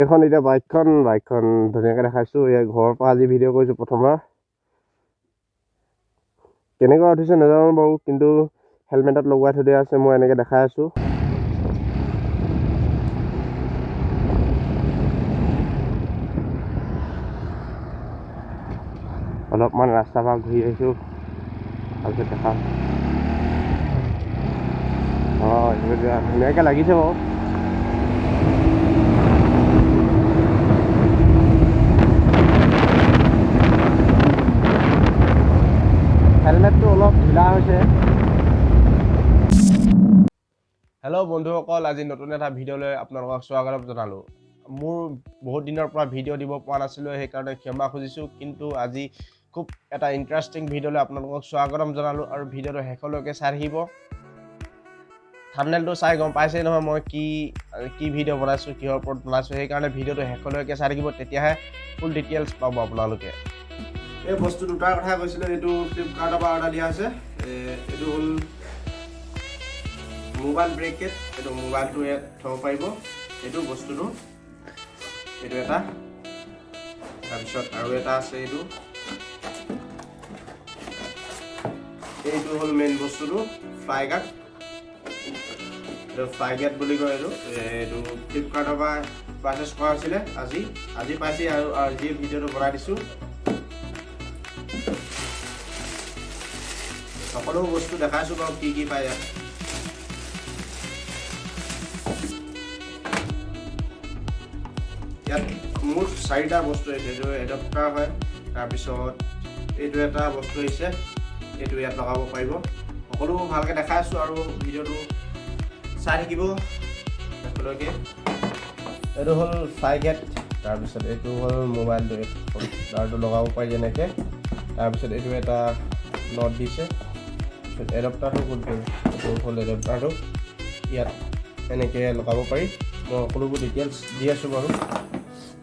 এখন এতিয়া বাইকখন ধুনীয়াকৈ দেখাইছোঁ। এই ঘৰৰ পৰা আজি ভিডিঅ' কৰিছোঁ প্ৰথমবাৰ। কেনেকুৱা উঠিছে নাজানো বাৰু, কিন্তু হেলমেটত লগোৱাই থৈ দিয়া আছে। মই এনেকৈ দেখাই আছোঁ। অলপমান ৰাস্তাৰ পৰা ঘূৰি আহিছোঁ, তাৰপিছত দেখাম। ধুনীয়াকৈ লাগিছে বাৰু। হেলমেটটো অলপ ঢিলা হৈছে। হেল্ল' বন্ধুসকল, আজি নতুন এটা ভিডিঅ'লৈ আপোনালোকক স্বাগতম জনালোঁ। মোৰ বহুত দিনৰ পৰা ভিডিঅ' দিব পৰা নাছিলোঁ, সেইকাৰণে ক্ষমা খুজিছোঁ। কিন্তু আজি খুব এটা ইণ্টাৰেষ্টিং ভিডিঅ'লৈ আপোনালোকক স্বাগতম জনালোঁ আৰু ভিডিঅ'টো শেষলৈকে চাই থাকিব। থাম্বনেইলটো চাই গম পাইছেই নহয় মই কি ভিডিঅ' বনাইছোঁ, কিহৰ ওপৰত বনাইছোঁ। সেইকাৰণে ভিডিঅ'টো শেষলৈকে চাই থাকিব, তেতিয়াহে ফুল ডিটেইলছ পাব আপোনালোকে। এই বস্তু দুটাৰ কথা কৈছিলোঁ, এইটো ফ্লিপকাৰ্টৰ পৰা অৰ্ডাৰ দিয়া হৈছে। এইটো হ'ল মোবাইল ব্ৰেকেট। এইটো মোবাইলটো ইয়াত থ'ব পাৰিব, এইটো বস্তুটো। এইটো এটা, তাৰপিছত আৰু এটা আছে এইটো হ'ল মেইন বস্তুটো, ফ্লাই গাৰ্ড। এইটো ফ্লাই গাৰ্ড বুলি কয়। এইটো ফ্লিপকাৰ্টৰ পৰা পাৰ্চেছ কৰা হৈছিলে। আজি পাইছে আৰু আজি ভিডিঅ'টো বনাই দিছোঁ। সকলো বস্তু দেখাইছোঁ বাৰু, কি পায় ইয়াত। ইয়াত মোৰ 4টা বস্তু আহিছে। এইটো এডাপ্টাৰ হয়, তাৰপিছত এইটো এটা বস্তু আহিছে, এইটো ইয়াত লগাব পাৰিব। সকলোবোৰ ভালকৈ দেখাই আছোঁ আৰু ভিডিঅ'টো চাই থাকিব শেষলৈকে। এইটো হ'ল ফ্লাই গাৰ্ড, তাৰপিছত এইটো হ'ল মোবাইলটো, তাৰটো লগাব পাৰি এনেকৈ। তাৰপিছত এইটো এটা নট দিছে। তাৰপিছত এডাপ্টাৰটো কোনটো, এইটো হ'ল এডাপ্টাৰটো, ইয়াত এনেকৈ লগাব পাৰি। মই সকলোবোৰ ডিটেইলছ দি আছোঁ বাৰু।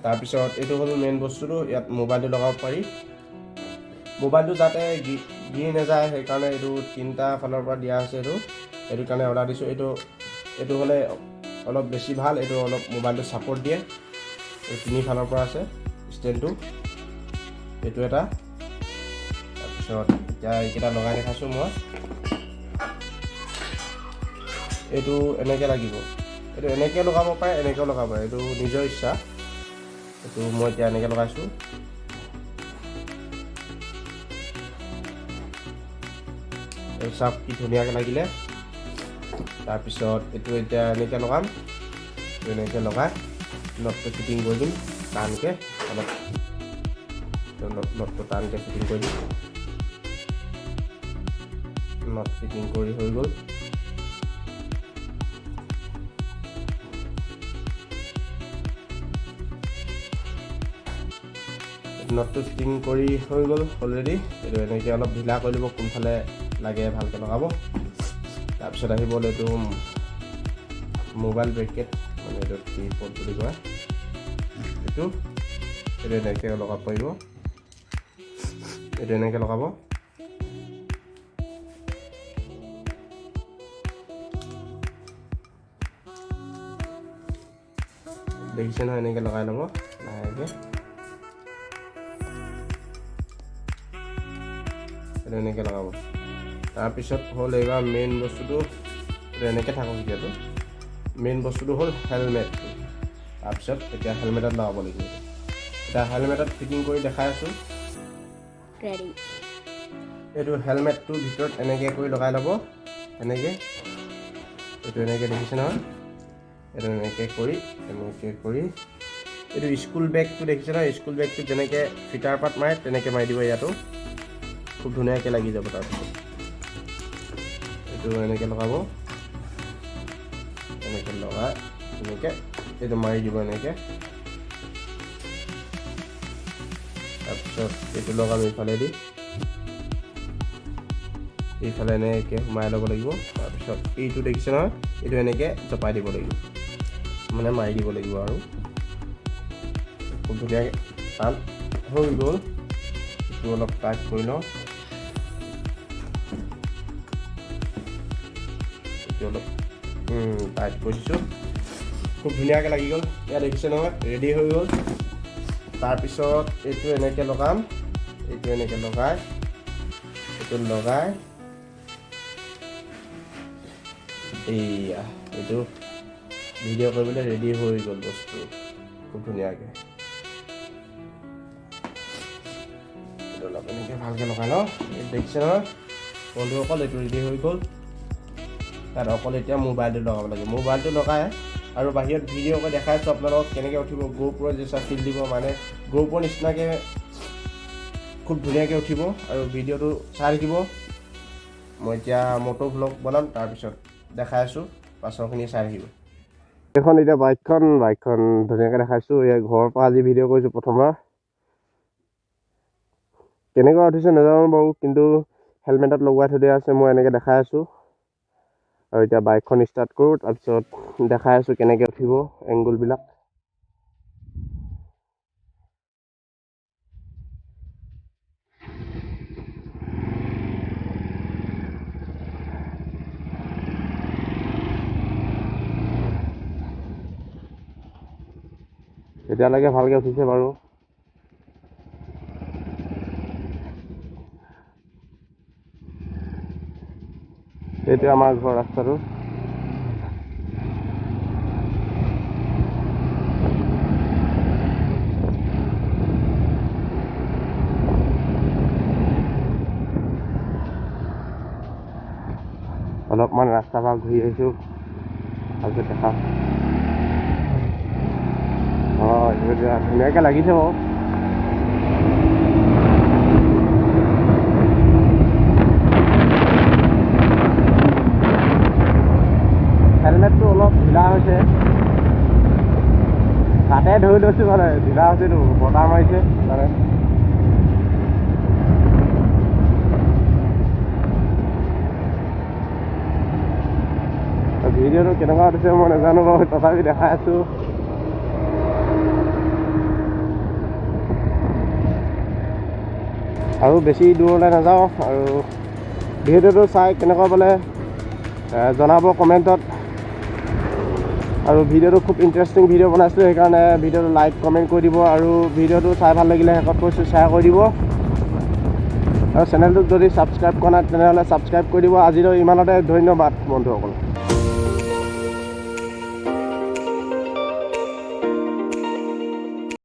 তাৰপিছত এইটো হ'ল মেইন বস্তুটো, ইয়াত মোবাইলটো লগাব পাৰি। মোবাইলটো যাতে গিৰি নাযায়, সেইকাৰণে এইটো 3টা ফালৰ পৰা দিয়া হৈছে। এইটো কাৰণে অৰ্ডাৰ দিছোঁ। এইটো হ'লে অলপ বেছি ভাল। এইটো অলপ মোবাইলটো ছাপৰ্ট দিয়ে। এই 3 ফালৰ পৰা আছে ষ্টেণ্ডটো। এইটো এটা, তাৰপিছত এতিয়া এইকেইটা লগাই দেখাইছোঁ মই। এইটো এনেকৈ লাগিব। এইটো এনেকৈ লগাব পাৰে, এনেকৈও লগাব পাৰে, এইটো নিজৰ ইচ্ছা। এইটো মই এতিয়া এনেকৈ লগাইছোঁ। এই চাপ কি ধুনীয়াকৈ লাগিলে। তাৰপিছত এইটো এতিয়া এনেকৈ লগাম। এইটো এনেকৈ লগাই নটটো ফিটিং কৰি দিম টানকৈ। অলপ নটটো টানকৈ ফিটিং কৰি দিম। নট ফিটিং কৰি হৈ গ'ল। নটটো ফিটিং কৰি হৈ গ'ল অলৰেডি। এইটো এনেকৈ অলপ ঢিলা কৰি দিব, কোনফালে লাগে ভালকৈ লগাব। তাৰপিছত আহিব এইটো মোবাইল ব্ৰেকেট, মানে এইটো ট্ৰিপড বুলি কয়। এইটো এনেকৈ লগাব পাৰিব। এইটো এনেকৈ লগাব। দেখিছে নহয়, এনেকৈ লগাই ল'ব লাহেকৈ। এইটো এনেকৈ লগাব। তাৰপিছত হ'ল এইবাৰ মেইন বস্তুটো, এইটো এনেকৈ থাকক এতিয়াতো। মেইন বস্তুটো হ'ল হেলমেটটো। তাৰপিছত এতিয়া হেলমেটত লগাব লাগিব। এতিয়া হেলমেটত ফিটিং কৰি দেখাই আছোঁ। এইটো হেলমেটটোৰ ভিতৰত এনেকৈ কৰি লগাই ল'ব, এনেকৈ। এইটো এনেকৈ দেখিছে নহয়, এইটো এনেকৈ কৰি এইটো স্কুল বেগটো দেখিছে নহয়, স্কুল বেগটো যেনেকৈ ফিটাৰ পাত মাৰে তেনেকৈ মাৰি দিব ইয়াতো। খুব ধুনীয়াকৈ লাগি যাব। তাৰপিছত এইটো এনেকৈ লগাব, এনেকৈ লগাই এনেকৈ এইটো মাৰি দিব এনেকৈ। তাৰপিছত এইটো লগাম এইফালেদি, এইফালে এনেকৈ সোমাই ল'ব লাগিব। তাৰপিছত এইটো দেখিছে নহয়, এইটো এনেকৈ জপাই দিব লাগিব, মানে মাৰি দিব লাগিব আৰু। খুব ধুনীয়াকৈ টান হৈ গ'ল। এইটো অলপ টাইট কৰি লওঁ। এইটো অলপ টাইট কৰি দিছোঁ। খুব ধুনীয়াকৈ লাগি গ'ল ইয়াত দেখিছে নহয় ৰেডি হৈ গ'ল তাৰপিছত এইটো এনেকৈ লগাম এইটো এনেকৈ লগাই এইটো লগাই এইয়া এইটো ভিডিঅ' কৰিবলৈ ৰেডি হৈ গ'ল বস্তু খুব ধুনীয়াকৈ এইটো অলপ এনেকৈ ভালকৈ লগাই লওঁ এইটো দেখিছে নহয় বন্ধুসকল এইটো ৰেডি হৈ গ'ল তাত অকল এতিয়া মোবাইলটো লগাব লাগে মোবাইলটো লগাই আৰু বাহিৰত ভিডিঅ' কৰি দেখাই আছোঁ আপোনালোকক কেনেকৈ উঠিব GoPro যেচা ফিল দিব মানে GoPro নিচিনাকৈ খুব ধুনীয়াকৈ উঠিব আৰু ভিডিঅ'টো চাই থাকিব মই এতিয়া মটো ভ্লগ বনাম তাৰপিছত দেখাই আছোঁ পাছৰখিনি চাই থাকিব এইখন এতিয়া বাইকখন ধুনীয়াকৈ দেখাইছোঁ এই ঘৰৰ পৰা আজি ভিডিঅ' কৰিছোঁ প্ৰথমবাৰ কেনেকুৱা উঠিছে নাজানো বাৰু কিন্তু হেলমেটত লগোৱাই থৈ দিয়া আছে মই এনেকৈ দেখাই আছোঁ আৰু এতিয়া বাইকখন ষ্টাৰ্ট কৰোঁ তাৰপিছত দেখাই আছোঁ কেনেকৈ উঠিব এংগুলবিলাক এতিয়ালৈকে ভালকৈ উঠিছে বাৰু এইটো আমাৰ ঘৰ ৰাস্তাটো অলপমান ৰাস্তা পৰা ঘূৰি আহিছোঁ তাৰপিছত দেখা ধুনীয়াকৈ লাগিছে বাৰু হেলমেটটো অলপ ঢিলা হৈছে হাতে ধৰি লৈছোঁ মানে ঢিলা হৈছেতো বতাহ মাৰিছে মানে ভিডিঅ'টো কেনেকুৱা উঠিছে মই নাজানো বাৰু তথাপি দেখাই আছোঁ আৰু বেছি দূৰলৈ নাযাওঁ আৰু ভিডিঅ'টো চাই কেনেকুৱা পালে জনাব কমেণ্টত আৰু ভিডিঅ'টো খুব ইণ্টাৰেষ্টিং ভিডিঅ' বনাইছোঁ সেইকাৰণে ভিডিঅ'টো লাইক কমেণ্ট কৰি দিব আৰু ভিডিঅ'টো চাই ভাল লাগিলে শেষত কৈছোঁ শ্বেয়াৰ কৰি দিব আৰু চেনেলটোক যদি ছাবস্ক্ৰাইব কৰা নাই তেনেহ'লে ছাবস্ক্ৰাইব কৰি দিব আজিলৈ ইমানতে ধন্যবাদ বন্ধুসকল